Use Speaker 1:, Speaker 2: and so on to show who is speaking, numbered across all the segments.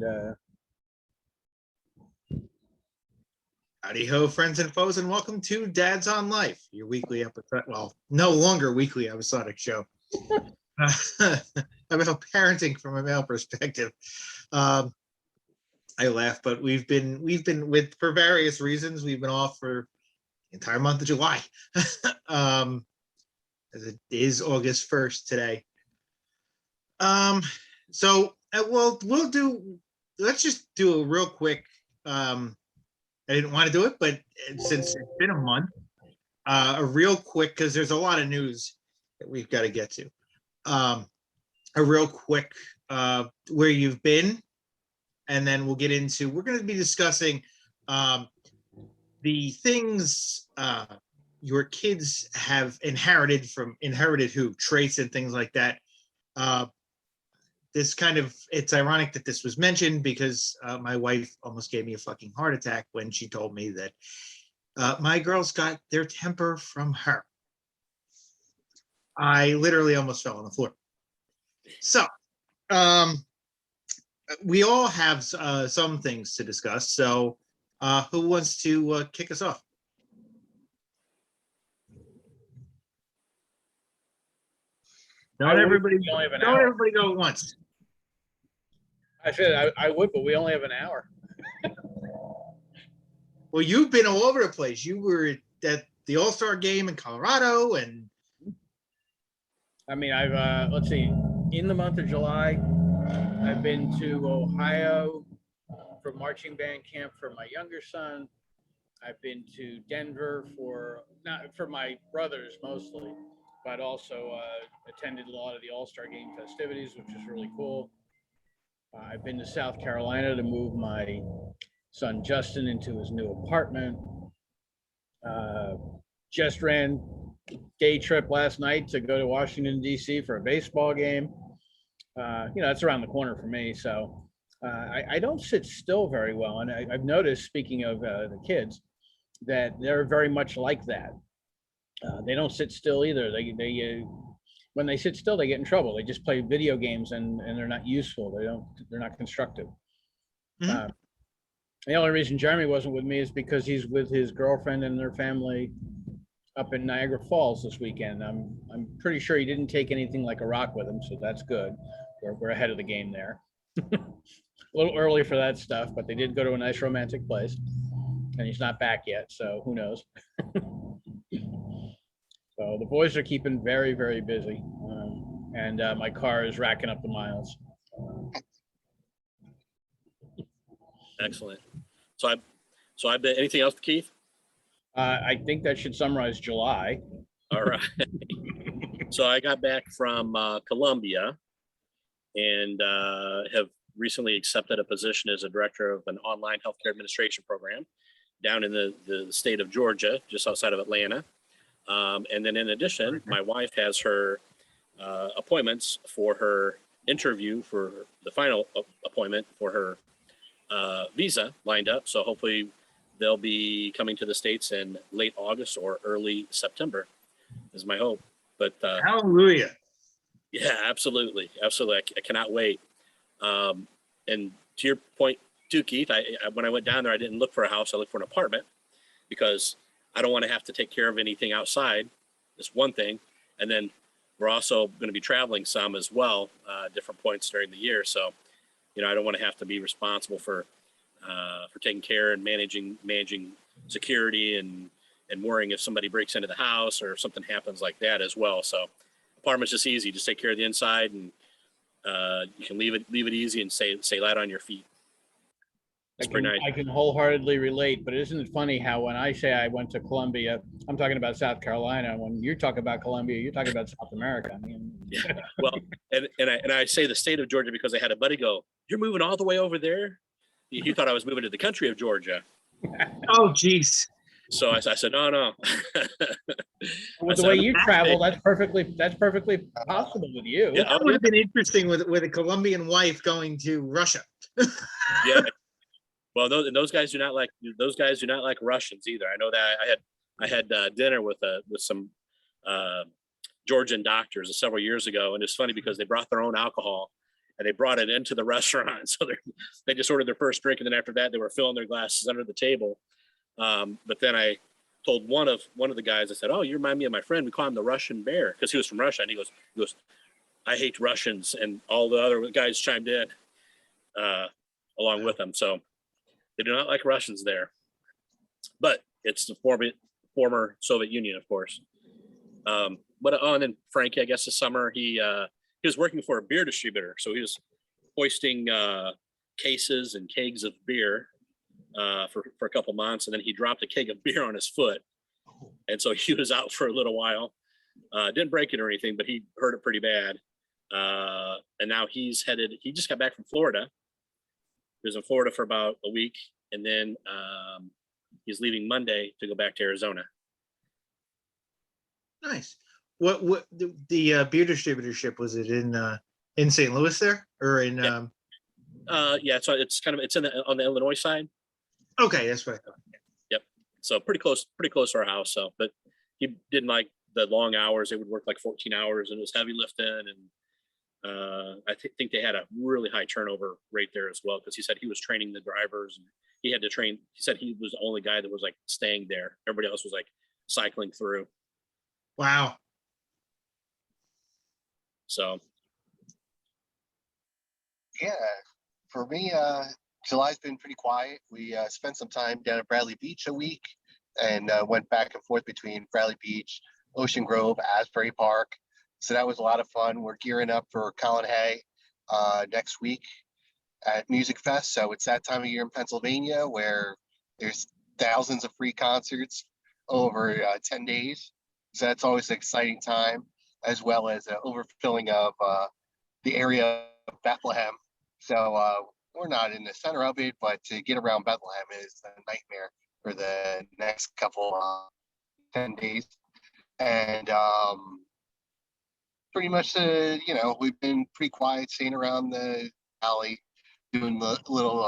Speaker 1: and
Speaker 2: Howdy ho, friends and foes, and welcome to Dads on Life, your weekly episode, well, no longer weekly episodic show about parenting from a male perspective. I laugh, but we've been with, for various reasons, we've been off for the entire month of July. As it is August 1st today. Let's just do a real quick, I didn't want to do it, but since it's been a month, a real quick, because there's a lot of news that we've got to get to. A real quick, where you've been, and then we'll get into, we're going to be discussing the things your kids have inherited traits and things like that. It's ironic that this was mentioned because my wife almost gave me a fucking heart attack when she told me that my girls got their temper from her. I literally almost fell on the floor. So, we all have some things to discuss. So, who wants to kick us off? Don't everybody go at once.
Speaker 1: I said I would, but we only have an hour.
Speaker 2: Well, you've been all over the place. You were at the All-Star game in Colorado, and
Speaker 1: I mean, I've let's see, in the month of July, I've been to Ohio for marching band camp for my younger son. I've been to Denver not for my brothers mostly, but also attended a lot of the All-Star game festivities, which is really cool. I've been to South Carolina to move my son Justin into his new apartment. Just ran day trip last night to go to Washington, D.C. for a baseball game. It's around the corner for me. So I don't sit still very well. And I've noticed, speaking of the kids, that they're very much like that. They don't sit still either. When they sit still, they get in trouble. They just play video games and they're not useful. They're not constructive.
Speaker 2: Mm-hmm.
Speaker 1: The only reason Jeremy wasn't with me is because he's with his girlfriend and their family up in Niagara Falls this weekend. I'm pretty sure he didn't take anything like a rock with him, so that's good. We're ahead of the game there. A little early for that stuff, but they did go to a nice romantic place, and he's not back yet, so who knows. So the boys are keeping very, very busy, and my car is racking up the miles.
Speaker 3: Excellent. So I've been. Anything else, Keith?
Speaker 1: I think that should summarize July.
Speaker 3: All right. So I got back from Columbia, and have recently accepted a position as a director of an online healthcare administration program down in the state of Georgia, just outside of Atlanta. And then in addition, my wife has her appointments for her interview for the final appointment for her visa lined up. So hopefully they'll be coming to the States in late August or early September is my hope. But
Speaker 2: hallelujah.
Speaker 3: Yeah, absolutely. Absolutely. I cannot wait. And to your point too, Keith, I when I went down there, I didn't look for a house. I looked for an apartment because I don't want to have to take care of anything outside. That's one thing. And then we're also going to be traveling some as well, different points during the year. So, I don't want to have to be responsible for taking care and managing security and worrying if somebody breaks into the house or if something happens like that as well. So apartment's just easy. Just take care of the inside, and you can leave it easy and stay light on your feet. It's pretty nice.
Speaker 1: I can wholeheartedly relate, but isn't it funny how when I say I went to Columbia, I'm talking about South Carolina. When you talk about Columbia, you're talking about South America. I mean,
Speaker 3: yeah. Well, and I say the state of Georgia because I had a buddy go, "You're moving all the way over there?" He thought I was moving to the country of Georgia.
Speaker 2: Oh, geez.
Speaker 3: So I said, no.
Speaker 1: With the way you travel, that's perfectly possible with you.
Speaker 2: Yeah, that would have been interesting with a Colombian wife going to Russia.
Speaker 3: Yeah. Well, those guys do not like Russians either. I know that. I had dinner with some Georgian doctors several years ago, and it's funny because they brought their own alcohol, and they brought it into the restaurant. So they just ordered their first drink, and then after that, they were filling their glasses under the table. But then I told one of the guys, I said, "Oh, you remind me of my friend. We call him the Russian Bear because he was from Russia." And he goes, "I hate Russians," and all the other guys chimed in along with them. So they do not like Russians there, but it's the former Soviet Union, of course. And then Frankie, I guess this summer he was working for a beer distributor, so he was hoisting cases and kegs of beer for a couple months, and then he dropped a keg of beer on his foot, and so he was out for a little while. Didn't break it or anything, but he hurt it pretty bad. And now he just got back from Florida. He was in Florida for about a week, and then he's leaving Monday to go back to Arizona.
Speaker 2: Nice. What the beer distributorship, was it in St. Louis there, or in?
Speaker 3: Yeah. So it's on the Illinois side.
Speaker 2: Okay, that's what I thought.
Speaker 3: Yep. So pretty close to our house. So, but he didn't like the long hours. They would work like 14 hours, and it was heavy lifting. And I think they had a really high turnover rate there as well, because he said he was training the drivers, and he had to train. He said he was the only guy that was like staying there. Everybody else was like cycling through.
Speaker 2: Wow.
Speaker 3: So.
Speaker 4: Yeah, for me, July's been pretty quiet. We spent some time down at Bradley Beach a week, and went back and forth between Bradley Beach, Ocean Grove, Asbury Park. So that was a lot of fun. We're gearing up for Colin Hay next week at Music Fest. So it's that time of year in Pennsylvania where there's thousands of free concerts over 10 days. So that's always an exciting time, as well as overfilling of the area of Bethlehem. So we're not in the center of it, but to get around Bethlehem is a nightmare for the next couple 10 days. And pretty much, we've been pretty quiet, staying around the alley, doing the little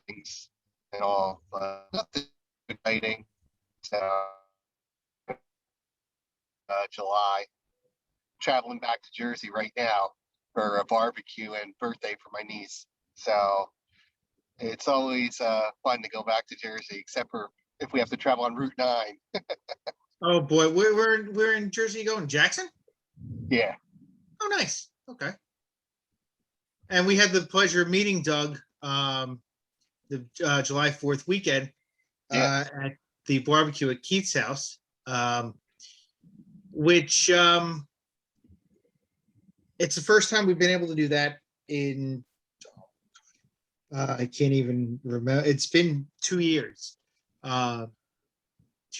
Speaker 4: things and all, but nothing exciting. So July, traveling back to Jersey right now for a barbecue and birthday for my niece. So it's always fun to go back to Jersey, except for if we have to travel on Route 9.
Speaker 2: Oh boy, we're in Jersey going, Jackson?
Speaker 4: Yeah.
Speaker 2: Oh, nice. Okay. And we had the pleasure of meeting Doug the July 4th weekend at the barbecue at Keith's house, which it's the first time we've been able to do that in I can't even remember. It's been 2 years. 2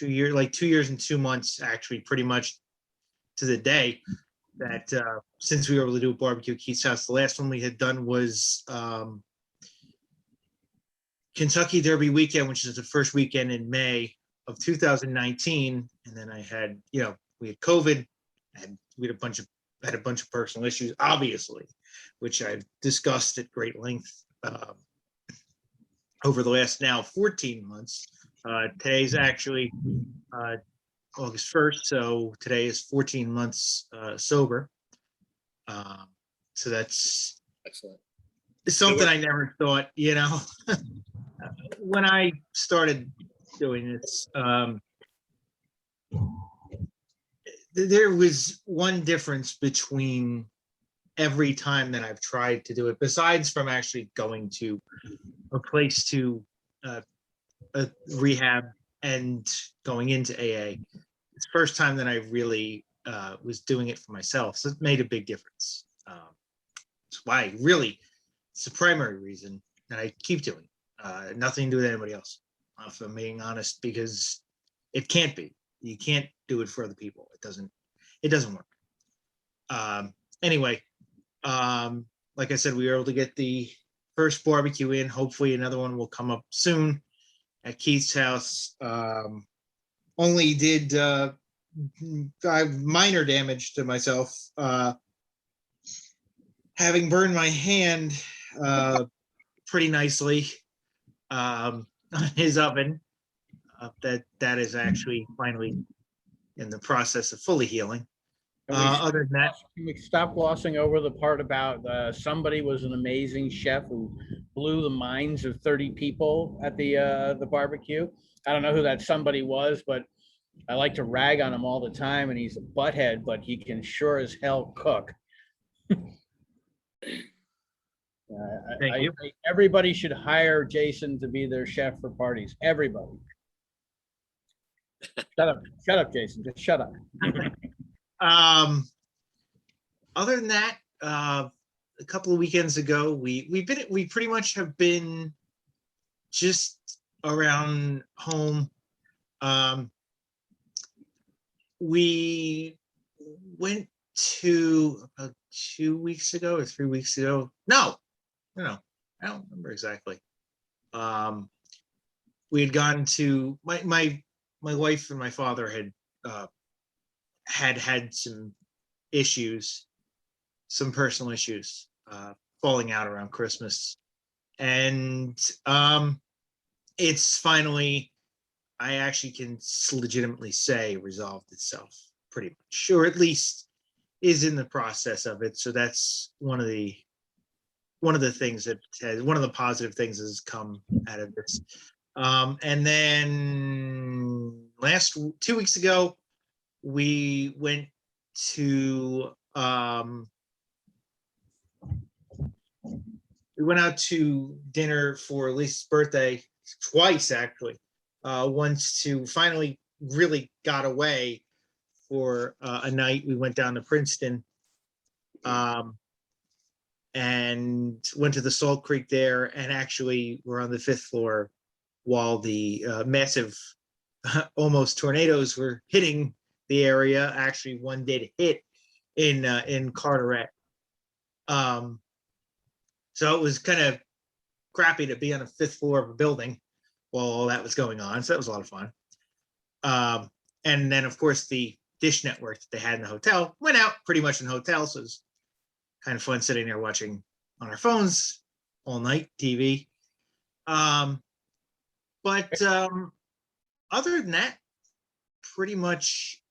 Speaker 2: years, like 2 years and 2 months, actually, pretty much to the day that since we were able to do a barbecue at Keith's house. The last one we had done was Kentucky Derby weekend, which is the first weekend in May of 2019. And then I had, we had COVID, and we had a bunch of personal issues, obviously, which I've discussed at great length over the last now 14 months. Today's actually August 1st, so today is 14 months sober. So that's
Speaker 3: Excellent.
Speaker 2: something I never thought, when I started doing this, there was one difference between every time that I've tried to do it, besides from actually going to a place to a rehab and going into AA. It's the first time that I really was doing it for myself. So it made a big difference. That's why it's the primary reason that I keep doing it. Nothing to do with anybody else, if I'm being honest, because it can't be. You can't do it for other people. It doesn't work. Anyway, like I said, we were able to get the first barbecue in. Hopefully another one will come up soon at Keith's house. Only did minor damage to myself, having burned my hand pretty nicely on his oven. That is actually finally in the process of fully healing. Other than that,
Speaker 1: Can we stop glossing over the part about somebody was an amazing chef who blew the minds of 30 people at the barbecue? I don't know who that somebody was, but I like to rag on him all the time, and he's a butthead, but he can sure as hell cook.
Speaker 2: Thank you.
Speaker 1: Everybody should hire Jason to be their chef for parties. Everybody. Shut up, Jason. Just shut up.
Speaker 2: Other than that, a couple of weekends ago, we pretty much have been just around home. We went to about 2 weeks ago or 3 weeks ago. No, I don't remember exactly. We had gone to my wife and my father had some issues, some personal issues, falling out around Christmas, and it's finally, I actually can legitimately say, resolved itself pretty much, or at least is in the process of it. So that's one of the things that has, one of the positive things has come out of this. And then 2 weeks ago, we went to we went out to dinner for Lisa's birthday twice, actually. Once to finally really got away for a night. We went down to Princeton and went to the Salt Creek there, and actually we're on the 5th floor while the massive almost tornadoes were hitting the area. Actually, one did hit in Carteret. So it was kind of crappy to be on the 5th floor of a building while all that was going on. So that was a lot of fun. And then, of course, the dish network that they had in the hotel went out pretty much in the hotel. So it was kind of fun sitting there watching on our phones all night, TV. But other than that, pretty much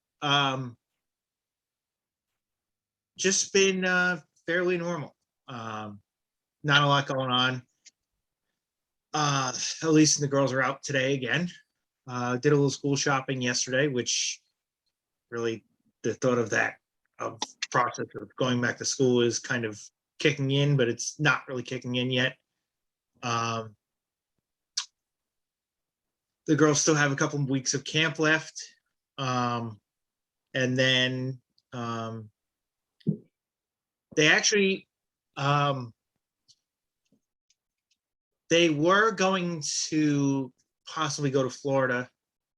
Speaker 2: just been fairly normal. Not a lot going on. Elise and the girls are out today again. Did a little school shopping yesterday, which really the thought of that process of going back to school is kind of kicking in, but it's not really kicking in yet. The girls still have a couple of weeks of camp left. And then they actually they were going to possibly go to Florida,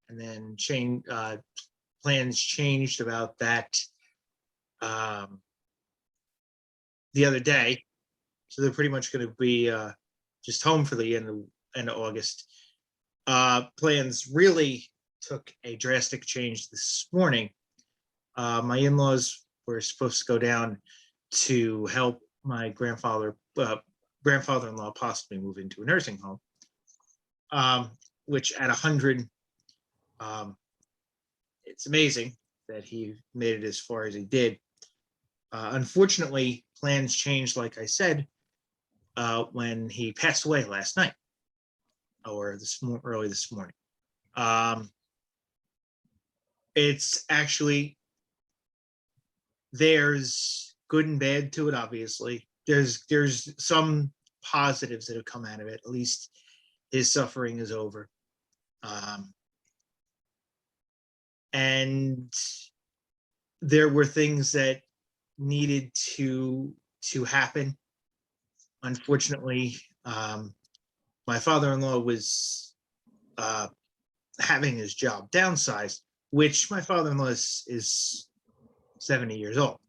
Speaker 2: and then plans changed about that the other day. So they're pretty much going to be just home for the end of August. Plans really took a drastic change this morning. My in-laws were supposed to go down to help my grandfather-in-law possibly move into a nursing home, which at 100, it's amazing that he made it as far as he did. Unfortunately, plans changed, like I said, when he passed away last night, or early this morning. It's actually, there's good and bad to it, obviously. There's some positives that have come out of it. At least his suffering is over. And there were things that needed to happen. Unfortunately, my father-in-law was having his job downsized, which my father-in-law is 70 years old.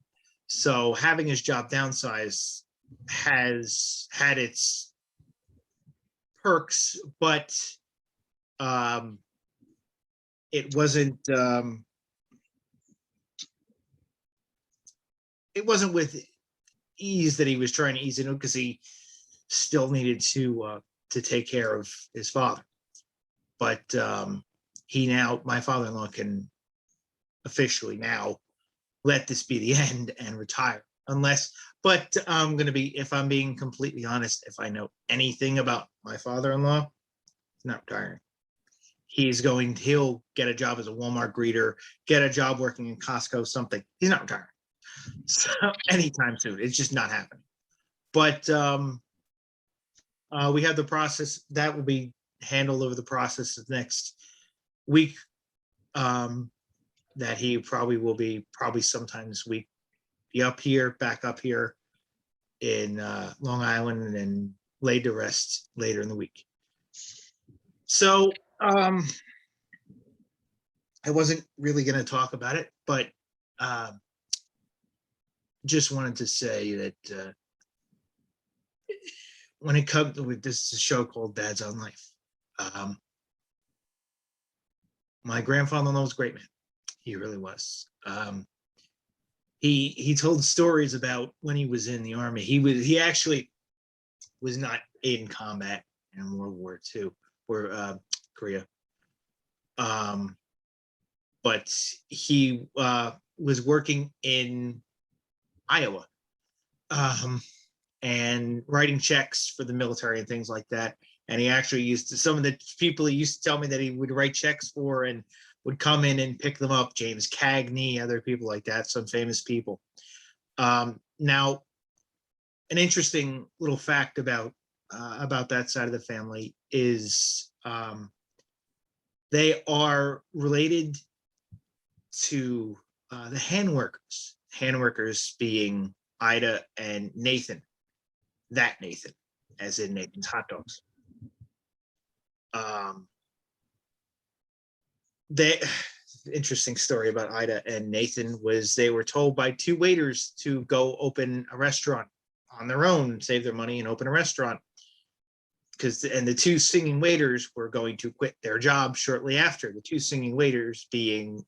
Speaker 2: So having his job downsized has had its perks, but it wasn't with ease that he was trying to ease into, because he still needed to take care of his father. But my father-in-law can officially now let this be the end and retire. Unless, but I'm going to be, if I'm being completely honest, if I know anything about my father-in-law, he's not retiring. He'll get a job as a Walmart greeter, get a job working in Costco, something. He's not retiring. So anytime soon, it's just not happening. But we have the process that will be handled over the process of next week. That he probably will be sometime this week, be back up here in Long Island, and laid to rest later in the week. So I wasn't really going to talk about it, but just wanted to say that when it comes to this is a show called Dads on Life. My grandfather-in-law was a great man. He really was. He told stories about when he was in the army. He actually was not in combat in World War II or Korea. But he was working in Iowa and writing checks for the military and things like that. And he actually some of the people he used to tell me that he would write checks for and would come in and pick them up. James Cagney, other people like that, some famous people. Now, an interesting little fact about that side of the family is they are related to the hand workers. Hand workers being Ida and Nathan. That Nathan, as in Nathan's hot dogs. The interesting story about Ida and Nathan was they were told by two waiters to go open a restaurant on their own, save their money and open a restaurant. And the two singing waiters were going to quit their job shortly after. The two singing waiters being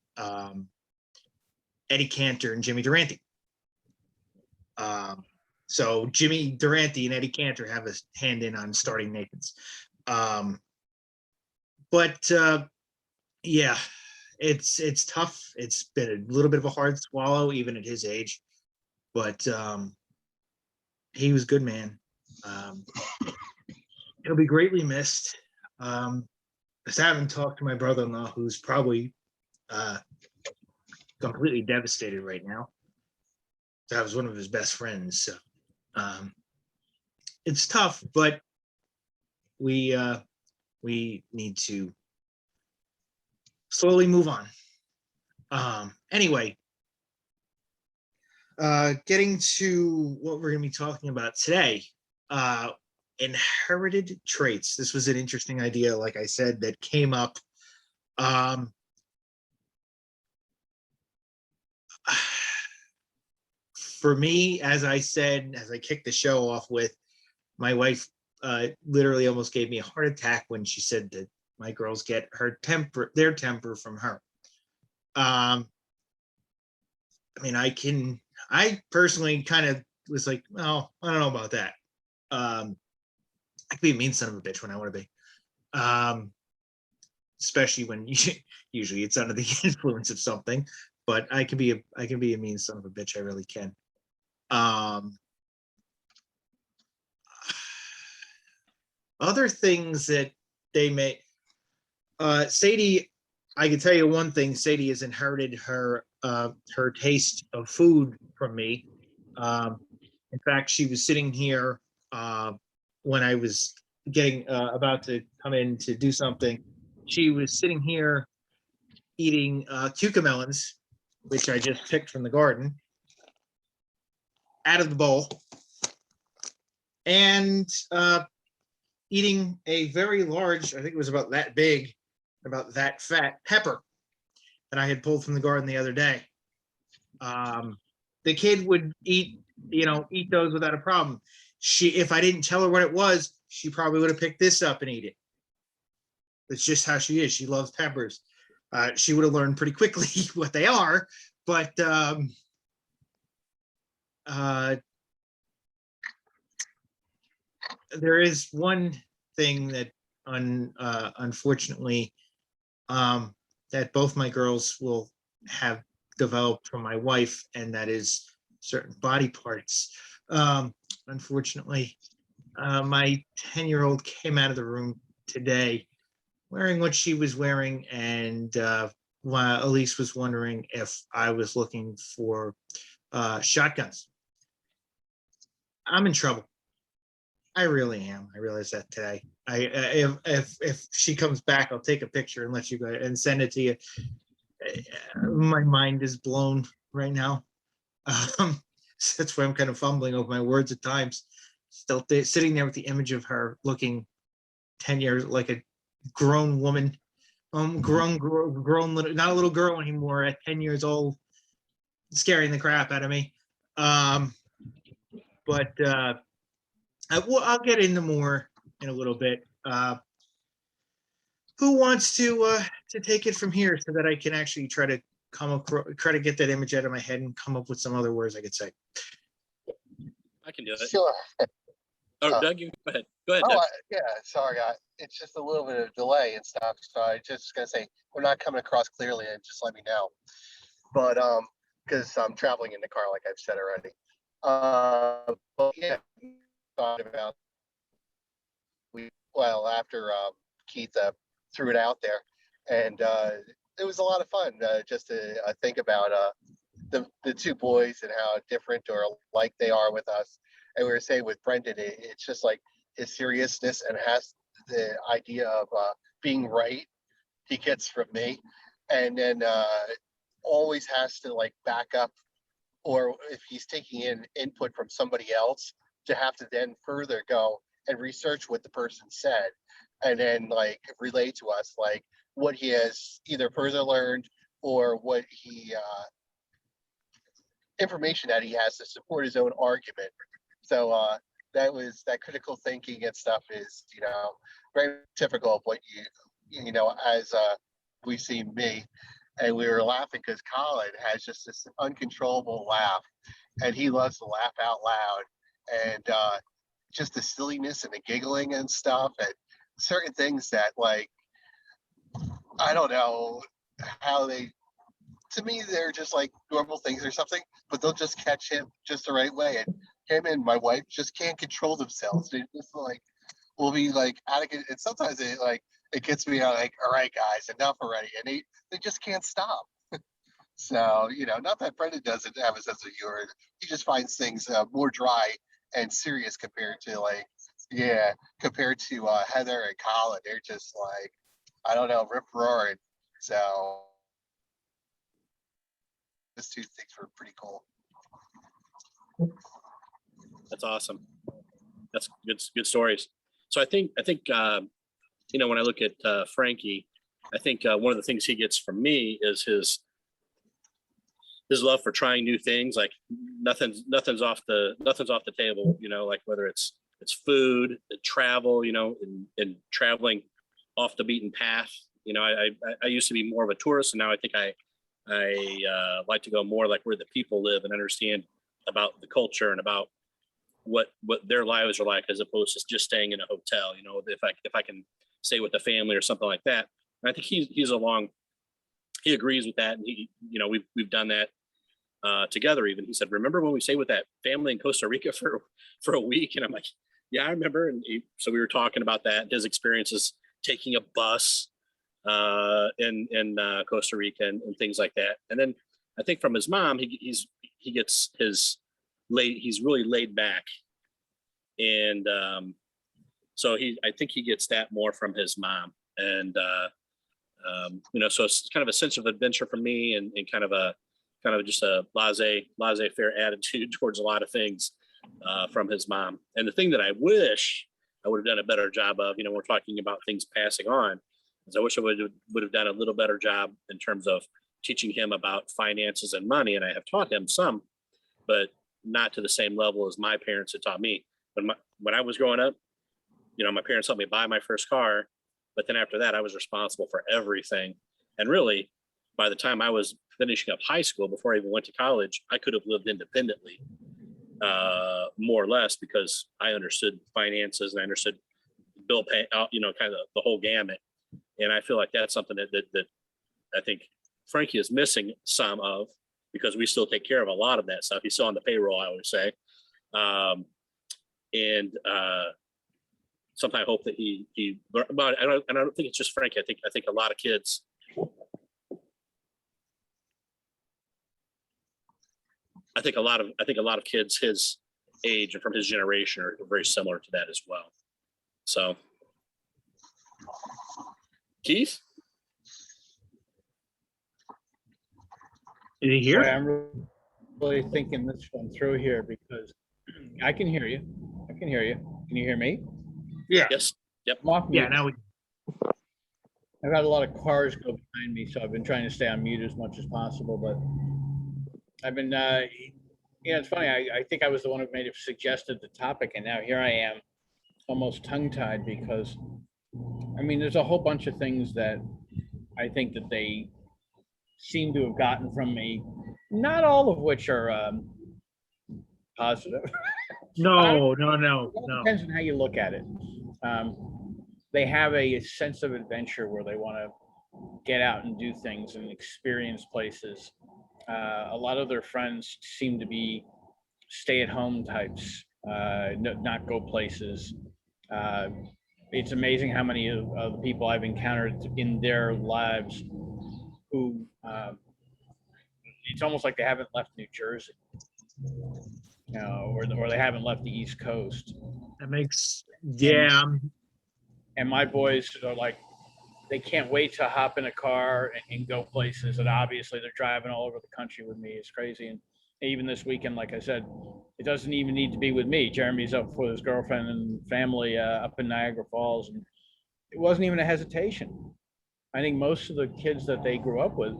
Speaker 2: Eddie Cantor and Jimmy Durante. So Jimmy Durante and Eddie Cantor have a hand in on starting Nathan's. Yeah, it's tough. It's been a little bit of a hard swallow, even at his age. But he was a good man. He'll be greatly missed. I haven't talked to my brother-in-law, who's probably completely devastated right now. That was one of his best friends. So it's tough, but we need to slowly move on. Anyway, getting to what we're going to be talking about today, inherited traits. This was an interesting idea, like I said, that came up. For me, as I said, as I kicked the show off with, my wife literally almost gave me a heart attack when she said that my girls get their temper from her. I mean, I personally kind of was like, well, I don't know about that. I could be a mean son of a bitch when I want to be. Especially when usually it's under the influence of something, but I can be a mean son of a bitch. I really can. Other things that they may, Sadie, I can tell you one thing. Sadie has inherited her taste of food from me. In fact, she was sitting here when I was getting about to come in to do something. She was sitting here eating cucamelons, which I just picked from the garden, out of the bowl, and eating a very large, I think it was about that big, about that fat pepper that I had pulled from the garden the other day. The kid would eat those without a problem. If I didn't tell her what it was, she probably would have picked this up and eat it. That's just how she is. She loves peppers. She would have learned pretty quickly what they are, but there is one thing that unfortunately that both my girls will have developed from my wife, and that is certain body parts. Unfortunately, my 10-year-old came out of the room today wearing what she was wearing, and while Elise was wondering if I was looking for shotguns. I'm in trouble. I really am. I realized that today. If she comes back, I'll take a picture and let you go and send it to you. My mind is blown right now. That's why I'm kind of fumbling over my words at times. Still sitting there with the image of her looking 10 years like a grown woman, grown, little, not a little girl anymore at 10 years old, scaring the crap out of me. But I'll get into more in a little bit. Who wants to take it from here so that I can actually try to try to get that image out of my head and come up with some other words I could say?
Speaker 3: I can do it.
Speaker 4: Sure.
Speaker 3: Oh, Doug, you go ahead. Go ahead,
Speaker 4: Oh,
Speaker 3: Doug.
Speaker 4: yeah, sorry, it's just a little bit of delay and stuff, so I just gonna say, we're not coming across clearly, and just let me know. But, because I'm traveling in the car, like I've said already. But yeah, thought about, after Keith threw it out there, and it was a lot of fun just to think about the two boys and how different or alike they are with us. And we were saying with Brendan, it's just like his seriousness and has the idea of being right he gets from me, and then always has to like back up, or if he's taking in input from somebody else, to have to then further go and research what the person said, and then like relay to us like what he has either further learned or what he information that he has to support his own argument. So that critical thinking and stuff is, very typical of what as we've seen me. And we were laughing because Colin has just this uncontrollable laugh, and he loves to laugh out loud, and just the silliness and the giggling and stuff, and certain things that, like, I don't know how to me, they're just like normal things or something, but they'll just catch him just the right way. And him and my wife just can't control themselves. They just like will be like out of it. And sometimes it gets me out like, all right, guys, enough already. And they just can't stop. So, not that Brendan doesn't have a sense of humor. He just finds things more dry and serious compared to compared to Heather and Colin. They're just like, I don't know, rip roaring. So those two things were pretty cool.
Speaker 3: That's awesome. That's good stories. So I think when I look at Frankie, I think one of the things he gets from me is his love for trying new things. Like nothing's off the table. Like whether it's food, travel, and traveling off the beaten path. I used to be more of a tourist, and now I think I like to go more like where the people live and understand about the culture and about what their lives are like, as opposed to just staying in a hotel. If I can stay with the family or something like that. And I think he agrees with that, and we've done that together. Even he said, "Remember when we stayed with that family in Costa Rica for a week?" And I'm like, "Yeah, I remember." And so we were talking about that, his experiences taking a bus in Costa Rica and things like that. And then I think from his mom, he's really laid back, and so I think he gets that more from his mom, and so it's kind of a sense of adventure for me, and kind of just a laissez-faire attitude towards a lot of things from his mom. And the thing that I wish I would have done a better job of, we're talking about things passing on, is I wish I would have done a little better job in terms of teaching him about finances and money. And I have taught him some, but not to the same level as my parents had taught me. When I was growing up, my parents helped me buy my first car, but then after that, I was responsible for everything. And really, by the time I was finishing up high school, before I even went to college, I could have lived independently, more or less, because I understood finances and I understood bill pay, kind of the whole gamut. And I feel like that's something that I think Frankie is missing some of, because we still take care of a lot of that stuff. He's still on the payroll, I would say. And sometimes I hope that but I don't think it's just Frank. I think a lot of kids. I think a lot of kids his age and from his generation are very similar to that as well. So, Keith?
Speaker 2: Did you
Speaker 1: Boy,
Speaker 2: hear?
Speaker 1: I'm really thinking this one through here because I can hear you. I can hear you. Can you hear me?
Speaker 2: Yeah,
Speaker 3: Yes.
Speaker 1: I'm off
Speaker 2: yeah,
Speaker 1: mute.
Speaker 2: now we,
Speaker 1: I've had a lot of cars go behind me, so I've been trying to stay on mute as much as possible, but I've been, it's funny. I think I was the one who may have suggested the topic, and now here I am, almost tongue-tied because, I mean, there's a whole bunch of things that I think that they seem to have gotten from me, not all of which are positive.
Speaker 2: no.
Speaker 1: It depends on how you look at it. They have a sense of adventure where they want to get out and do things and experience places. A lot of their friends seem to be stay-at-home types, not go places. It's amazing how many of the people I've encountered in their lives who it's almost like they haven't left New Jersey, or they haven't left the East Coast.
Speaker 2: That makes, yeah,
Speaker 1: And my boys are like, they can't wait to hop in a car and go places. And obviously they're driving all over the country with me. It's crazy. And even this weekend, like I said, it doesn't even need to be with me. Jeremy's up with his girlfriend and family up in Niagara Falls. And it wasn't even a hesitation. I think most of the kids that they grew up with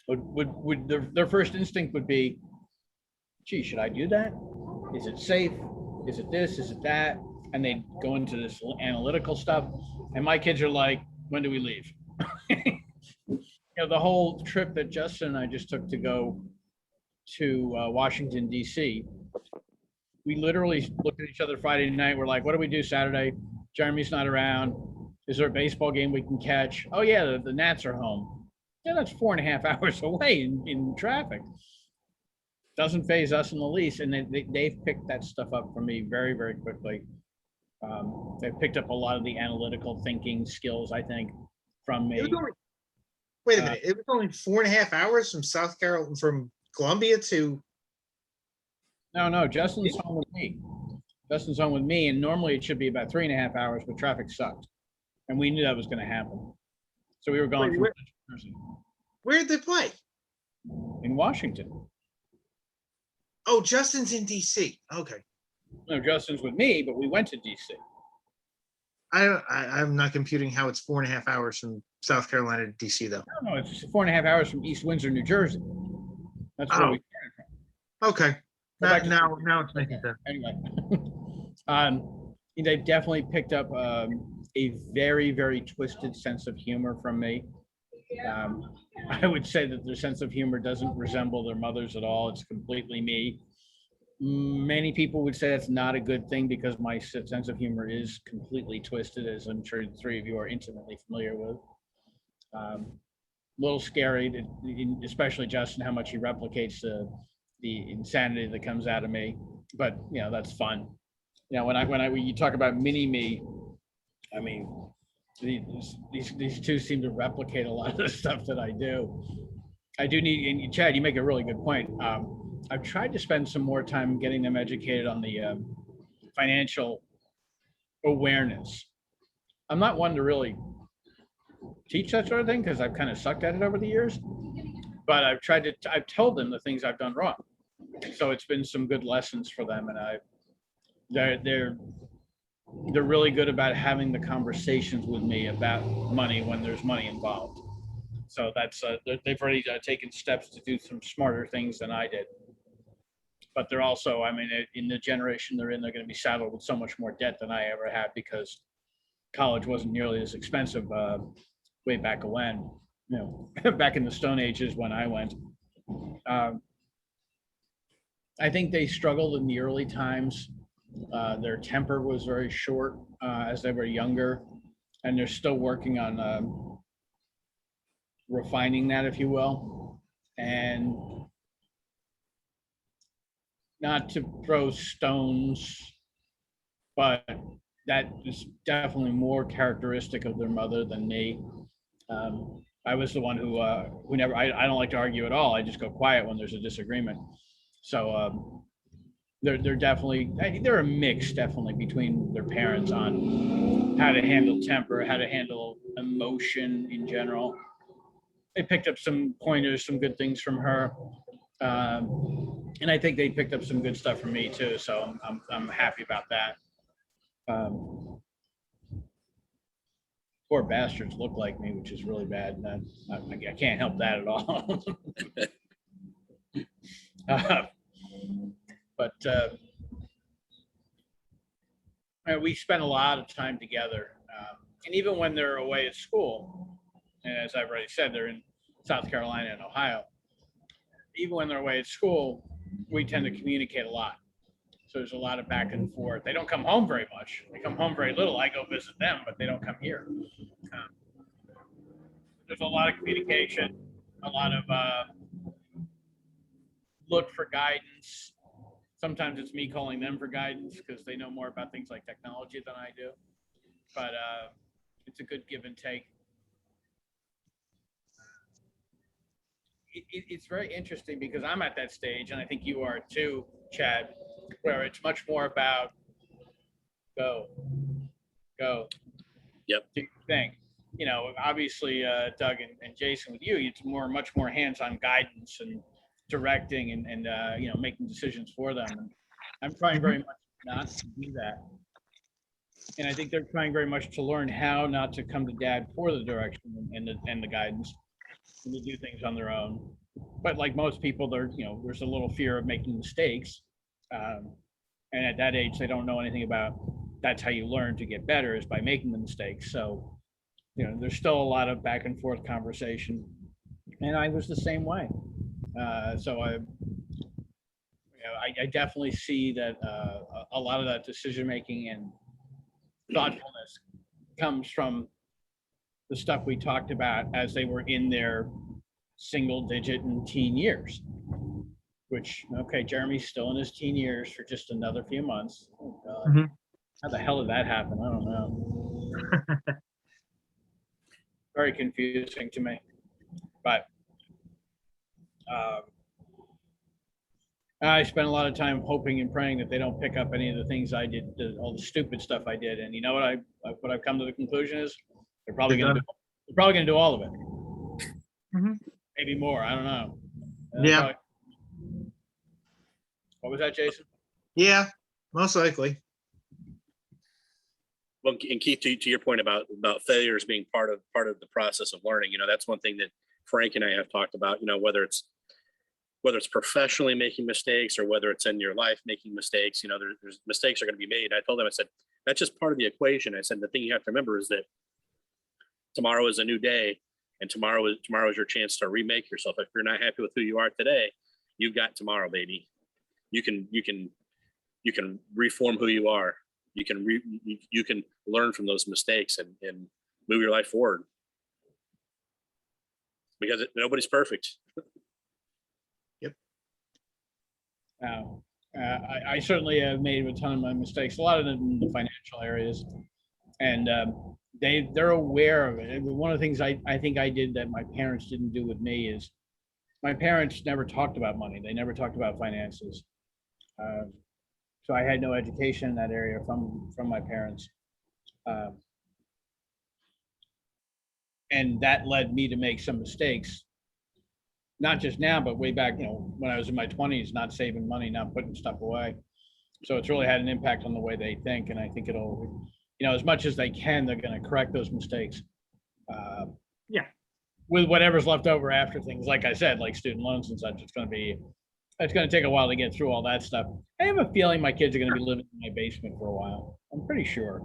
Speaker 1: would their first instinct would be, gee, should I do that? Is it safe? Is it this? Is it that? And they go into this analytical stuff. And my kids are like, when do we leave? The whole trip that Justin and I just took to go to Washington, D.C., we literally looked at each other Friday night. We're like, what do we do Saturday? Jeremy's not around. Is there a baseball game we can catch? Oh, yeah, the Nats are home. Yeah, that's 4.5 hours away in traffic. Doesn't phase us in the least. And they've picked that stuff up from me very, very quickly. They've picked up a lot of the analytical thinking skills, I think, from me.
Speaker 2: Wait a minute, it was only 4.5 hours from South Carolina, from Columbia to,
Speaker 1: No, Justin's home with me. Justin's home with me, and normally it should be about 3.5 hours, but traffic sucked. And we knew that was gonna happen. So we were going
Speaker 2: Wait,
Speaker 1: from
Speaker 2: where-
Speaker 1: Jersey
Speaker 2: where did they play?
Speaker 1: in Washington.
Speaker 2: Oh, Justin's in DC. Okay.
Speaker 1: No, Justin's with me, but we went to DC.
Speaker 2: I'm not computing how it's 4.5 hours from South Carolina to DC though.
Speaker 1: No, it's 4.5 hours from East Windsor, New Jersey. That's where
Speaker 2: Oh.
Speaker 1: we started from.
Speaker 2: Okay.
Speaker 1: Go back to-
Speaker 2: Now it's making sense.
Speaker 1: Anyway, they've definitely picked up a very, very twisted sense of humor from me. I would say that their sense of humor doesn't resemble their mother's at all. It's completely me. Many people would say that's not a good thing because my sense of humor is completely twisted, as I'm sure the three of you are intimately familiar with. A little scary, especially Justin, how much he replicates the insanity that comes out of me. But that's fun. When you talk about mini me, I mean, these two seem to replicate a lot of the stuff that I do. I do need, and Chad, you make a really good point. I've tried to spend some more time getting them educated on the financial awareness. I'm not one to really teach that sort of thing because I've kind of sucked at it over the years, but I've told them the things I've done wrong. So it's been some good lessons for them, and they're really good about having the conversations with me about money when there's money involved. So that's they've already taken steps to do some smarter things than I did. But they're also, I mean, in the generation they're in, they're going to be saddled with so much more debt than I ever had because college wasn't nearly as expensive way back when, back in the Stone Ages when I went. I think they struggled in the early times. Their temper was very short as they were younger, and they're still working on refining that, if you will. And not to throw stones, but that is definitely more characteristic of their mother than me. I was the one who never, I don't like to argue at all. I just go quiet when there's a disagreement. So they're definitely, they're a mix definitely between their parents on how to handle temper, how to handle emotion in general. They picked up some pointers, some good things from her. And I think they picked up some good stuff from me too. So I'm happy about that. Poor bastards look like me, which is really bad. And I can't help that at all. But we spend a lot of time together. And even when they're away at school, and as I've already said, they're in South Carolina and Ohio. Even when they're away at school, we tend to communicate a lot. So there's a lot of back and forth. They don't come home very much. They come home very little. I go visit them, but they don't come here. There's a lot of communication, a lot of look for guidance. Sometimes it's me calling them for guidance because they know more about things like technology than I do. But it's a good give and take. It's very interesting because I'm at that stage, and I think you are too, Chad, where it's much more about go.
Speaker 3: Yep.
Speaker 1: Do your thing. You know, obviously, Doug and Jason, with you, it's much more hands-on guidance and directing and you know, making decisions for them. And I'm trying very much not to do that. And I think they're trying very much to learn how not to come to dad for the direction and the guidance, and to do things on their own. But like most people, there's a little fear of making mistakes. And at that age, they don't know anything about, that's how you learn to get better, is by making the mistakes. So, you know, there's still a lot of back and forth conversation. And I was the same way. So I definitely see that a lot of that decision making and thoughtfulness comes from the stuff we talked about as they were in their single digit and teen years, which, okay, Jeremy's still in his teen years for just another few months. Oh, God.
Speaker 2: Mhm.
Speaker 1: How the hell did that happen? I don't know. Very confusing to me. But I spent a lot of time hoping and praying that they don't pick up any of the things I did, all the stupid stuff I did. And you know what I've come to the conclusion is they're probably going to do all of it.
Speaker 2: Mhm.
Speaker 1: Maybe more. I don't know.
Speaker 2: Yeah.
Speaker 1: What was that, Jason?
Speaker 2: Yeah, most likely.
Speaker 3: Well, and Keith, to your point about failures being part of the process of learning, you know, that's one thing that Frank and I have talked about. You know, whether it's professionally making mistakes or whether it's in your life making mistakes, you know, there's mistakes are going to be made. I told him, I said, that's just part of the equation. I said, the thing you have to remember is that tomorrow is a new day, and tomorrow is your chance to remake yourself. If you're not happy with who you are today, you've got tomorrow, baby. You can reform who you are. You can learn from those mistakes and move your life forward, because nobody's perfect.
Speaker 1: I certainly have made a ton of my mistakes, a lot of them in the financial areas, and they're aware of it. And one of the things I think I did that my parents didn't do with me is my parents never talked about money. They never talked about finances. So I had no education in that area from my parents. And that led me to make some mistakes. Not just now, but way back, you know, when I was in my 20s, not saving money, not putting stuff away. So it's really had an impact on the way they think. And I think it'll, you know, as much as they can, they're going to correct those mistakes.
Speaker 2: Yeah.
Speaker 1: With whatever's left over after things, like I said, like student loans and such, it's going to take a while to get through all that stuff. I have a feeling my kids are going to be living in my basement for a while. I'm pretty sure.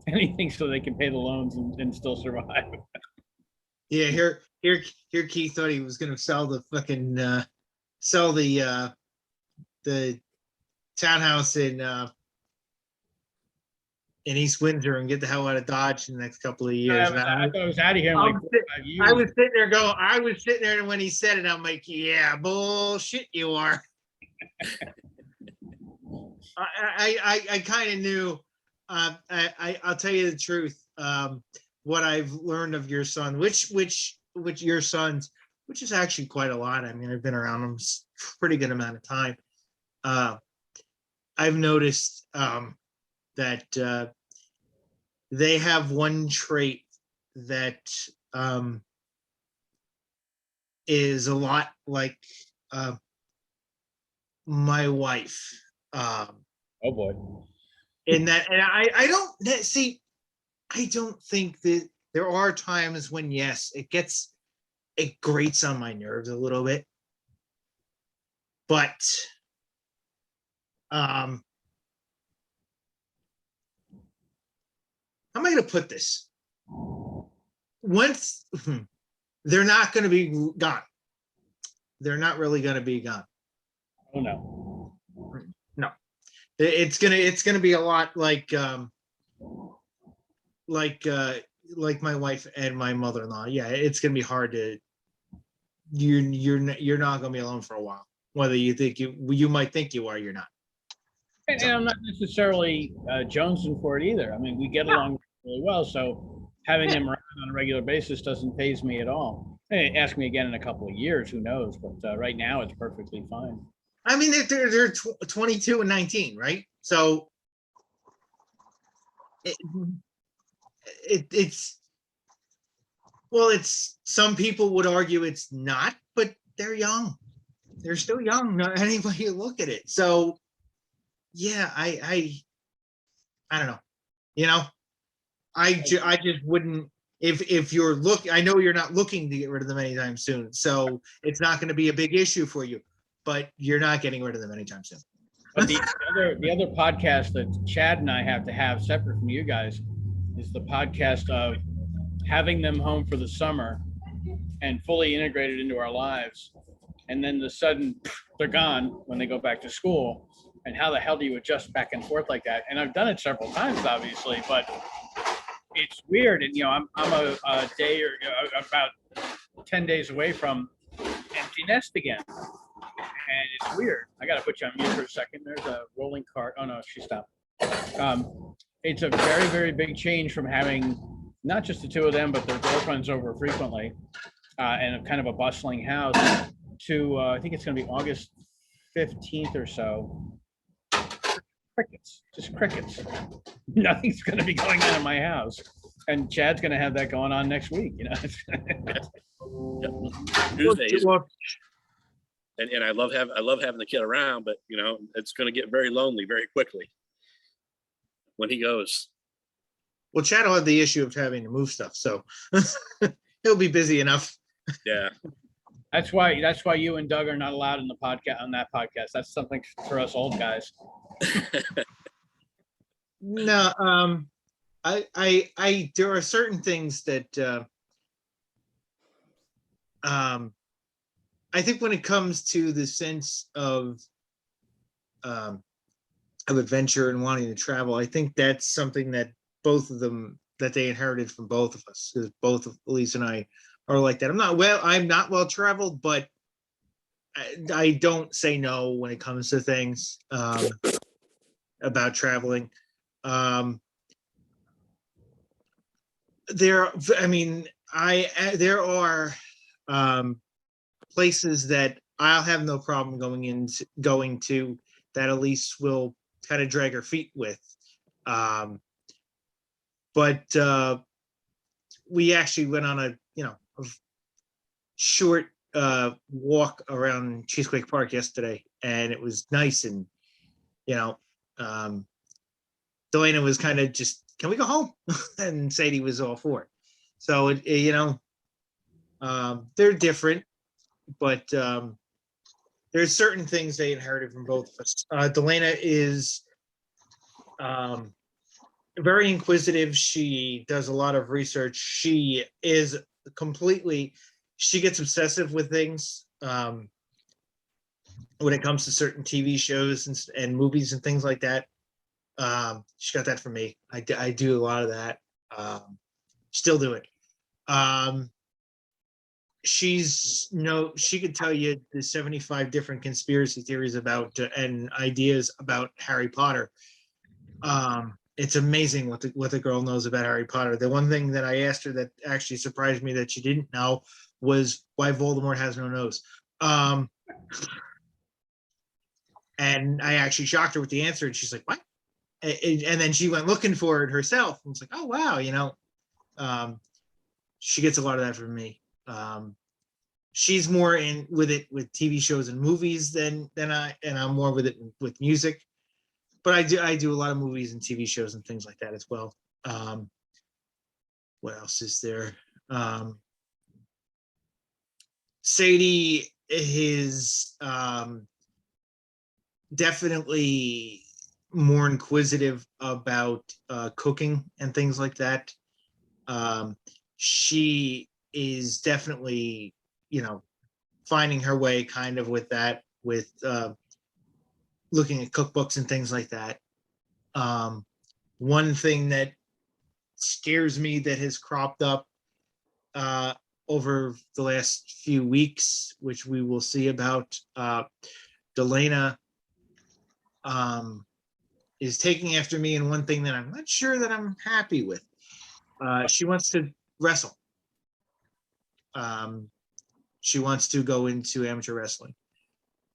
Speaker 1: Anything so they can pay the loans and still survive.
Speaker 2: Yeah, here Keith thought he was gonna sell the fucking sell the townhouse in East Windsor and get the hell out of Dodge in the next couple of years.
Speaker 1: I thought I was out of here in like 4 or 5 years.
Speaker 2: I was sitting there and when he said it, I'm like, yeah, bullshit you are. I kind of knew. I'll tell you the truth. What I've learned of your son, which your sons, which is actually quite a lot. I mean, I've been around them a pretty good amount of time. I've noticed that they have one trait that is a lot like my wife.
Speaker 1: Oh, boy.
Speaker 2: In that, and I don't see, I don't think that there are times when, yes, it grates on my nerves a little bit. But how am I going to put this? Once they're not going to be gone, they're not really going to be gone.
Speaker 1: Oh, no.
Speaker 2: No, it's gonna be a lot like my wife and my mother-in-law. Yeah, it's gonna be hard to. You're not gonna be alone for a while. Whether you think you might think you are, you're not.
Speaker 1: And I'm not necessarily jonesing for it either. I mean, we get along really well, so having them around on a regular basis doesn't faze me at all. Hey, ask me again in a couple of years, who knows? But right now, it's perfectly fine.
Speaker 2: I mean, they're 22 and 19, right? So it's well, it's some people would argue it's not, but they're young. They're still young. Not any way you look at it. So yeah, I don't know. You know, I just wouldn't. If you're looking, I know you're not looking to get rid of them anytime soon, so it's not going to be a big issue for you. But you're not getting rid of them anytime soon.
Speaker 1: But the other podcast that Chad and I have to have separate from you guys is the podcast of having them home for the summer and fully integrated into our lives. And then the sudden they're gone when they go back to school. And how the hell do you adjust back and forth like that? And I've done it several times, obviously, but it's weird. And, you know, I'm a day or about 10 days away from empty nest again. And it's weird. I got to put you on mute for a second. There's a rolling cart. Oh, no, she stopped. It's a very, very big change from having not just the two of them, but their girlfriends over frequently and a kind of a bustling house to, I think it's going to be August 15th or so. Crickets, just crickets. Nothing's going to be going on in my house. And Chad's going to have that going on next week, you know.
Speaker 3: Tuesdays. And I love having the kid around, but you know, it's going to get very lonely very quickly when he goes.
Speaker 2: Well, Chad will have the issue of having to move stuff, so he'll be busy enough.
Speaker 3: Yeah.
Speaker 1: That's why you and Doug are not allowed in the podcast on that podcast. That's something for us old guys.
Speaker 2: No, I there are certain things that I think when it comes to the sense of adventure and wanting to travel, I think that's something that both of them that they inherited from both of us, because both of Elise and I are like that. I'm not well traveled, but I don't say no when it comes to things about traveling. There are places that I'll have no problem going to that Elise will kind of drag her feet with. But we actually went on a short walk around Cheesequake Park yesterday, and it was nice. And Delana was kind of just, can we go home? And Sadie was all for it. So they're different, but there's certain things they inherited from both of us. Delana is very inquisitive. She does a lot of research. She gets obsessive with things when it comes to certain TV shows and movies and things like that. She got that from me. I do a lot of that. Still do it. she could tell you the 75 different conspiracy theories about and ideas about Harry Potter. It's amazing what the girl knows about Harry Potter. The one thing that I asked her that actually surprised me that she didn't know was why Voldemort has no nose. And I actually shocked her with the answer, and she's like, "What?" And then she went looking for it herself, and was like, "Oh wow, she gets a lot of that from me." She's more in with it with TV shows and movies than I, and I'm more with it with music. But I do a lot of movies and TV shows and things like that as well. What else is there? Sadie is definitely more inquisitive about cooking and things like that. She is definitely, finding her way kind of with that, with looking at cookbooks and things like that. One thing that scares me that has cropped up over the last few weeks, which we will see about, Delana is taking after me in one thing that I'm not sure that I'm happy with. She wants to wrestle. She wants to go into amateur wrestling.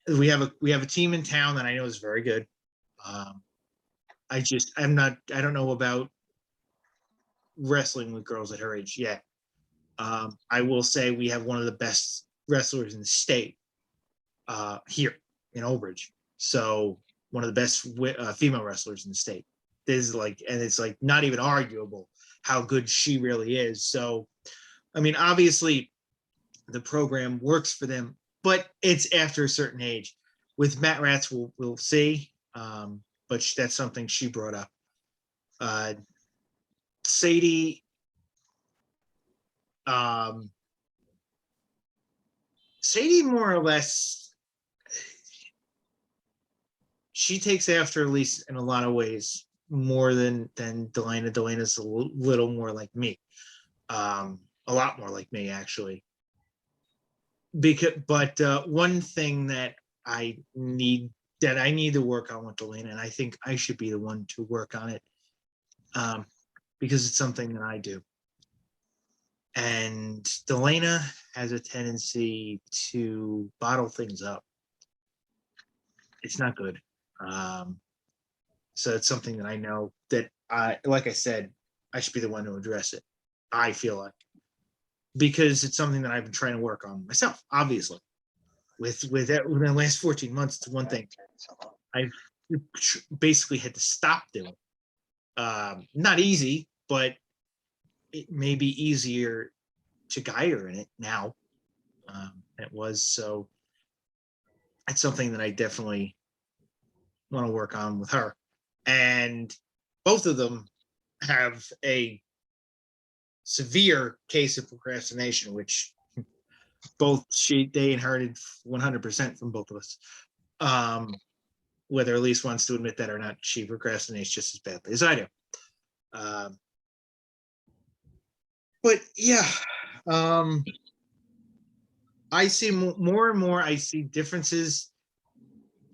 Speaker 2: We have a team in town that I know is very good. I don't know about wrestling with girls at her age yet. I will say we have one of the best wrestlers in the state here in Old Bridge. So one of the best female wrestlers in the state. There's and it's not even arguable how good she really is. So, I mean, obviously the program works for them, but it's after a certain age. With Matt Rats, we'll see. But that's something she brought up. Sadie, Sadie more or less, she takes after Elise in a lot of ways more than Delana. Delana's a little more like me, a lot more like me actually. But one thing that I need to work on with Delana, and I think I should be the one to work on it, because it's something that I do. And Delana has a tendency to bottle things up. It's not good. So it's something that I know that like I said, I should be the one to address it. I feel like, because it's something that I've been trying to work on myself, obviously. With the last 14 months, it's one thing I've basically had to stop doing. Not easy, but it may be easier to guide her in it now. It was, so it's something that I definitely want to work on with her. And both of them have a severe case of procrastination, which they inherited 100% from both of us. Whether Elise wants to admit that or not, she procrastinates just as badly as I do. But yeah, I see more and more. I see differences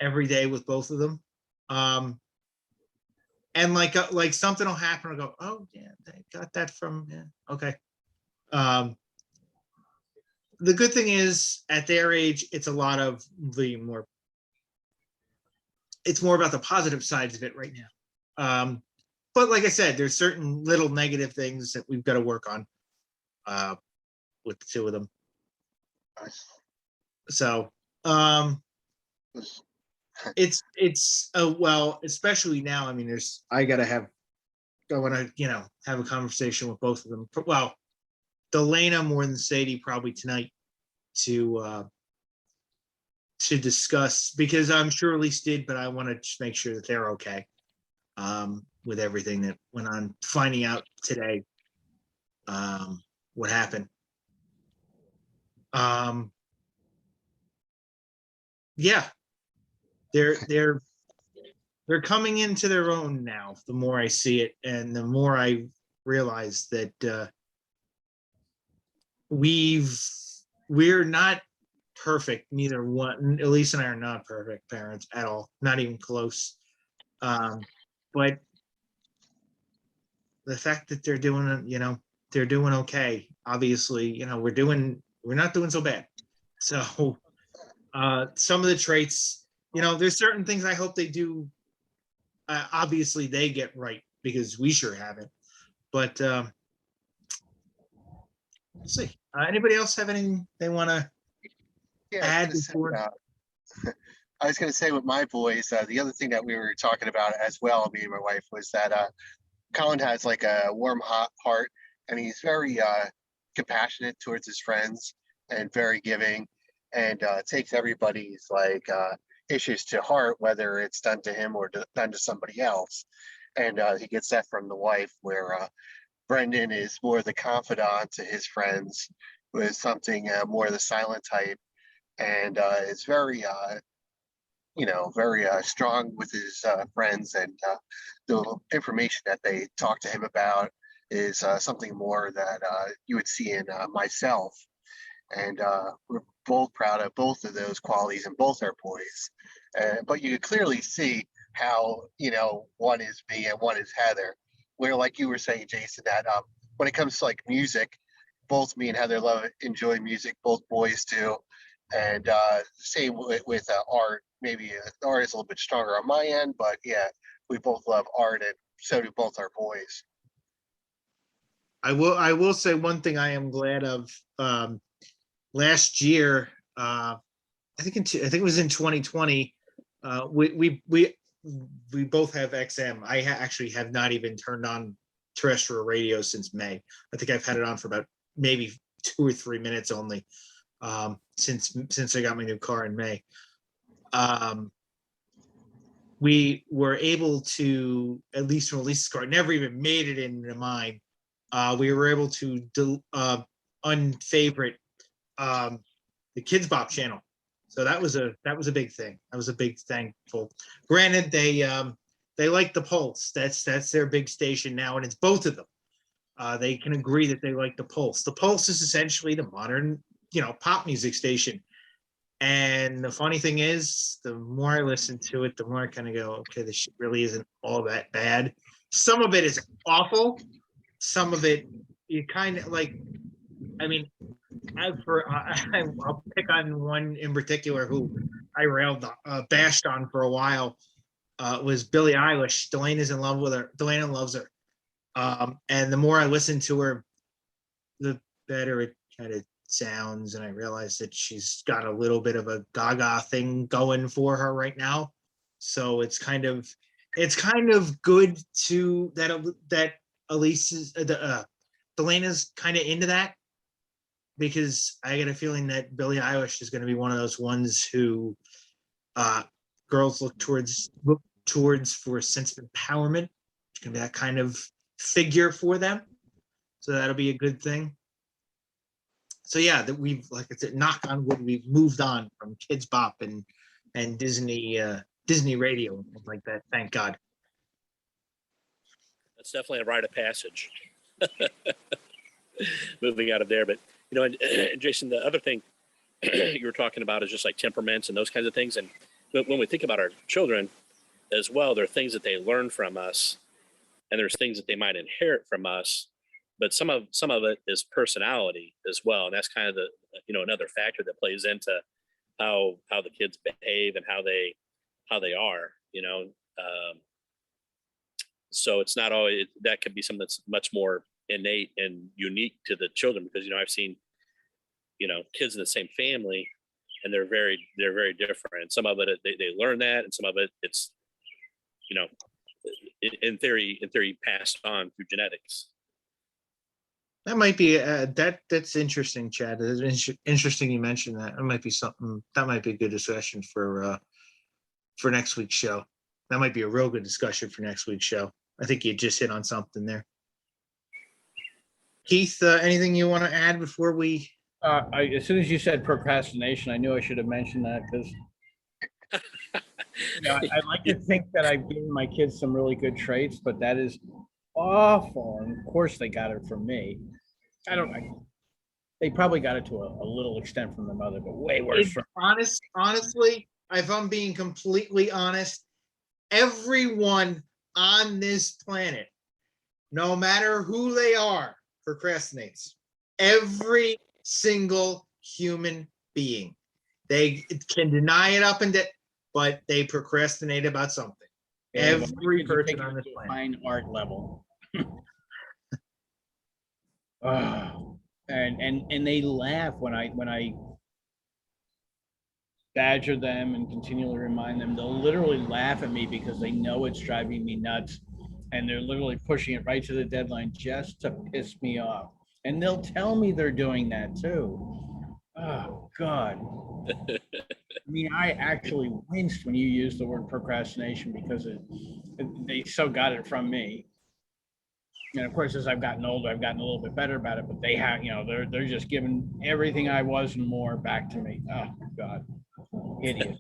Speaker 2: every day with both of them. And like something will happen. I'll go, oh yeah, they got that from, yeah, okay. The good thing is at their age, it's a lot of it's more about the positive sides of it right now. But like I said, there's certain little negative things that we've got to work on with the two of them. So it's well, especially now. I mean, I want to have a conversation with both of them. Well, Delana more than Sadie probably tonight to discuss, because I'm sure Elise did, but I want to just make sure that they're okay with everything that went on. Finding out today what happened. Yeah, they're coming into their own now. The more I see it, and the more I realize that we've we're not perfect. Neither one, Elise and I are not perfect parents at all, not even close. But the fact that they're doing it, they're doing okay. Obviously, we're not doing so bad. So some of the traits, there's certain things I hope they do. Obviously they get right because we sure haven't. But we'll see. Anybody else have anything they want to
Speaker 4: Yeah,
Speaker 2: add before?
Speaker 4: I was going to say with my boys, the other thing that we were talking about as well, me and my wife, was that Colin has like a warm heart, and he's very compassionate towards his friends and very giving, and takes everybody's issues to heart, whether it's done to him or done to somebody else. And he gets that from the wife, where Brendan is more the confidant to his friends, with something more the silent type, and is very very strong with his friends, and the information that they talk to him about is something more that you would see in myself. And we're both proud of both of those qualities in both our boys. But you could clearly see how, one is me and one is Heather. Where, like you were saying, Jason, that when it comes to like music, both me and Heather enjoy music, both boys do. And same with art. Maybe art is a little bit stronger on my end, but yeah, we both love art, and so do both our boys.
Speaker 2: I will say one thing I am glad of. Last year, I think it was in 2020. We both have XM. I actually have not even turned on terrestrial radio since May. I think I've had it on for about maybe 2 or 3 minutes only. Since I got my new car in May. We were able to, at least from Elise's car, never even made it into mine. We were able to unfavorite the Kids Bop channel. So that was a big thing. That was a big thankful. Granted, they like the Pulse. That's their big station now, and it's both of them. They can agree that they like the Pulse. The Pulse is essentially the modern pop music station. And the funny thing is, the more I listen to it, the more I kind of go, okay, this shit really isn't all that bad. Some of it is awful. Some of it, you kind of like, I mean, I'll pick on one in particular who I bashed on for a while. Was Billie Eilish. Delana's in love with her. Delana loves her. And the more I listen to her, the better it kind of sounds, and I realize that she's got a little bit of a gaga thing going for her right now. So it's kind of good to that Elise is Delana's kind of into that, because I get a feeling that Billie Eilish is going to be one of those ones who girls look towards for a sense of empowerment. It's going to be that kind of figure for them. So that'll be a good thing. So yeah, that we've, like I said, knock on wood, we've moved on from Kids Bop and Disney radio and things like that. Thank God.
Speaker 3: That's definitely a rite of passage. Moving out of there, but and Jason, the other thing you were talking about is just like temperaments and those kinds of things. And when we think about our children as well, there are things that they learn from us, and there's things that they might inherit from us. But some of it is personality as well, and that's kind of the another factor that plays into how the kids behave and how they are. So it's not always, that could be something that's much more innate and unique to the children, because I've seen kids in the same family, and they're very different. Some of it they learn that, and some of it it's in theory passed on through genetics.
Speaker 2: That might be that's interesting, Chad. It's interesting you mentioned that. It might be something that might be a good discussion for next week's show. That might be a real good discussion for next week's show. I think you just hit on something there. Keith, anything you want to add before we?
Speaker 1: As soon as you said procrastination, I knew I should have mentioned that, because I like to think that I've given my kids some really good traits, but that is awful. And of course they got it from me. I don't know. They probably got it to a little extent from the mother, but way worse
Speaker 2: It's
Speaker 1: from.
Speaker 2: honestly, if I'm being completely honest, everyone on this planet, no matter who they are, procrastinates. Every single human being. They can deny it up and down, but they procrastinate about something.
Speaker 1: Yeah, but
Speaker 2: Every
Speaker 1: kids are
Speaker 2: person
Speaker 1: taking
Speaker 2: on
Speaker 1: it
Speaker 2: this
Speaker 1: to a
Speaker 2: planet.
Speaker 1: fine art level. Oh, and they laugh when I badger them and continually remind them. They'll literally laugh at me because they know it's driving me nuts, and they're literally pushing it right to the deadline just to piss me off. And they'll tell me they're doing that too. Oh God. I mean, I actually winced when you used the word procrastination because they so got it from me. And of course, as I've gotten older, I've gotten a little bit better about it. But they have, they're just giving everything I was and more back to me. Oh God, idiot.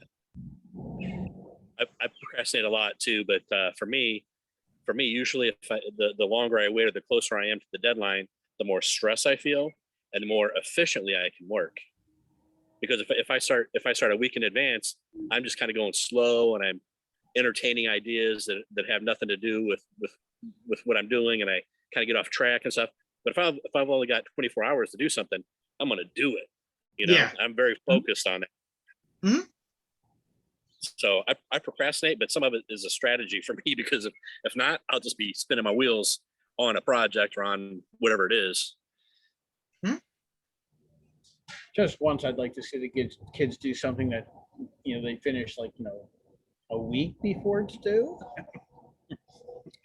Speaker 3: I procrastinate a lot too, but for me, usually the longer I wait or the closer I am to the deadline, the more stress I feel and the more efficiently I can work. Because if I start a week in advance, I'm just kind of going slow and I'm entertaining ideas that have nothing to do with what I'm doing, and I kind of get off track and stuff. But if I've only got 24 hours to do something, I'm going to do it.
Speaker 2: Yeah.
Speaker 3: I'm very focused on it.
Speaker 2: Mhm.
Speaker 3: So I procrastinate, but some of it is a strategy for me because if not, I'll just be spinning my wheels on a project or on whatever it is.
Speaker 1: Just once, I'd like to see the kids do something that they finish like a week before it's due.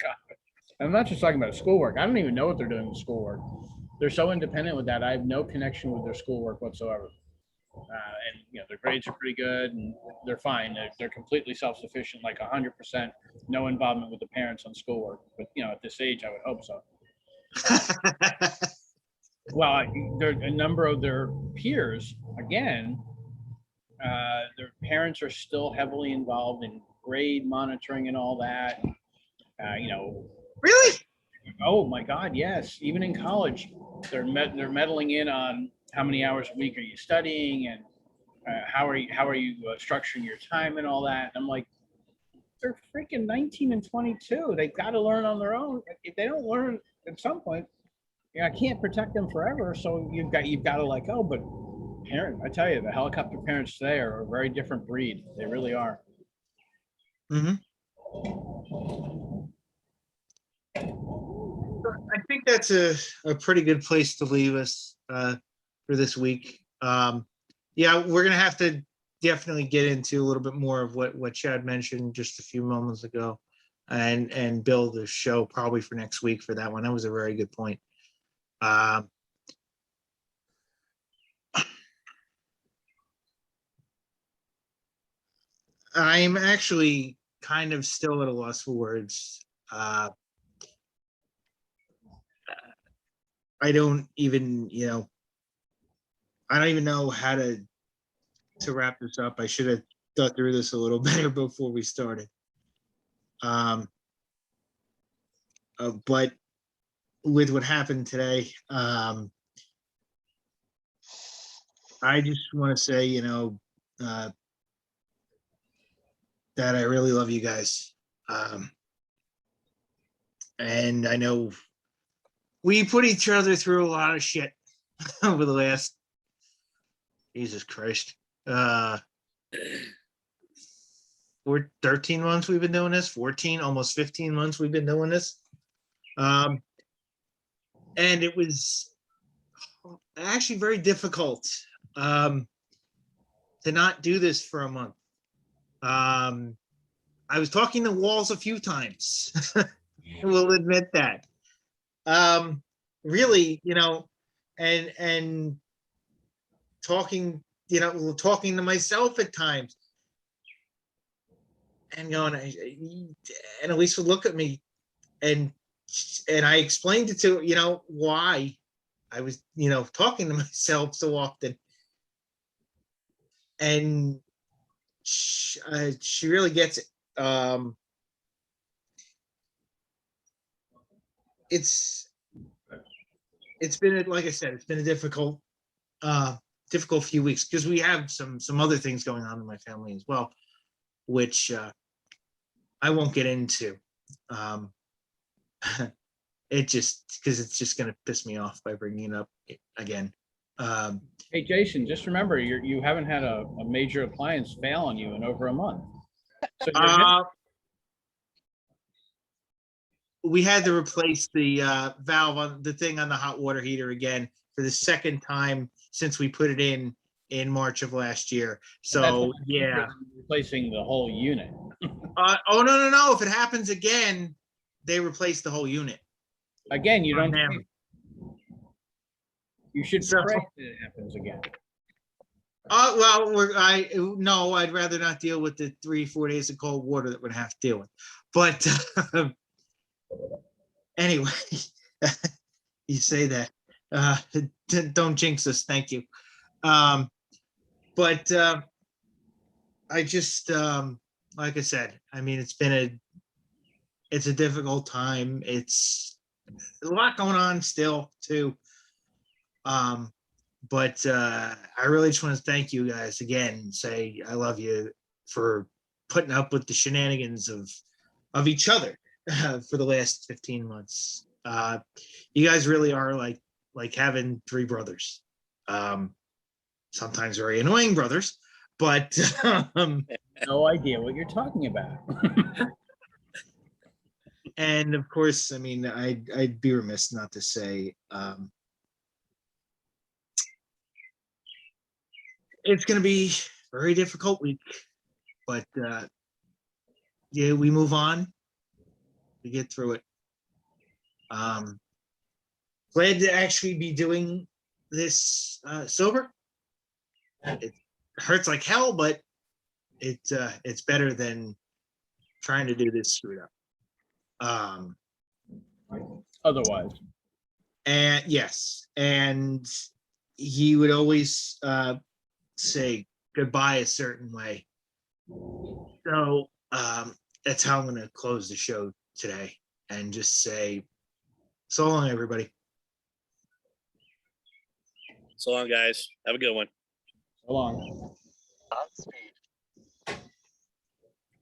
Speaker 1: God. I'm not just talking about schoolwork. I don't even know what they're doing with schoolwork. They're so independent with that. I have no connection with their schoolwork whatsoever. And their grades are pretty good and they're fine. They're completely self-sufficient, like 100%, no involvement with the parents on schoolwork. But at this age, I would hope so. Well, there a number of their peers, again, their parents are still heavily involved in grade monitoring and all that.
Speaker 2: Really?
Speaker 1: Oh my God, yes. Even in college, they're meddling in on how many hours a week are you studying and how are you structuring your time and all that. And I'm like, they're freaking 19 and 22. They've got to learn on their own. If they don't learn at some point, I can't protect them forever. So you've got to let go. But parent, I tell you, the helicopter parents today are a very different breed. They really are.
Speaker 2: Mhm. I think that's a pretty good place to leave us for this week. Yeah, we're gonna have to definitely get into a little bit more of what Chad mentioned just a few moments ago, and build a show probably for next week for that one. That was a very good point. I'm actually kind of still at a loss for words. I don't even know how to wrap this up. I should have thought through this a little better before we started. But with what happened today, I just want to say, that I really love you guys. And I know we put each other through a lot of shit over the last, Jesus Christ, we're 13 months we've been doing this, 14, almost 15 months we've been doing this. And it was actually very difficult to not do this for a month. I was talking to walls a few times. We'll admit that. Really, and talking to myself at times, and going, and Elise would look at me, and I explained it to why I was talking to myself so often, and she really gets it. It's been, like I said, it's been a difficult difficult few weeks because we have some other things going on in my family as well, which I won't get into. It just because it's just going to piss me off by bringing it up again.
Speaker 1: Hey, Jason, just remember, you haven't had a major appliance fail on you in over a month. So you're good.
Speaker 2: We had to replace the valve on the thing on the hot water heater again for the second time since we put it in March of last year.
Speaker 1: That's
Speaker 2: So
Speaker 1: what I'm
Speaker 2: yeah.
Speaker 1: replacing the whole unit.
Speaker 2: Oh no! If it happens again, they replace the whole unit.
Speaker 1: Again, you
Speaker 2: On
Speaker 1: don't.
Speaker 2: them.
Speaker 1: You should
Speaker 2: So-
Speaker 1: pray that it happens again.
Speaker 2: Well, I'd rather not deal with the 3-4 days of cold water that we're gonna have to deal with. But anyway, you say that. Don't jinx us. Thank you. But I just, like I said, I mean, it's a difficult time. It's a lot going on still too. But I really just want to thank you guys again and say I love you for putting up with the shenanigans of each other for the last 15 months. You guys really are like having 3 brothers. Sometimes very annoying brothers, but
Speaker 1: No idea what you're talking about.
Speaker 2: and of course, I mean, I'd be remiss not to say it's going to be a very difficult week, but yeah, we move on. We get through it. Glad to actually be doing this sober. It hurts like hell, but it's better than trying to do this screwed up.
Speaker 1: Otherwise,
Speaker 2: And yes, and he would always say goodbye a certain way. So that's how I'm going to close the show today and just say so long, everybody.
Speaker 3: So long, guys. Have a good one.
Speaker 1: so long.
Speaker 4: Godspeed.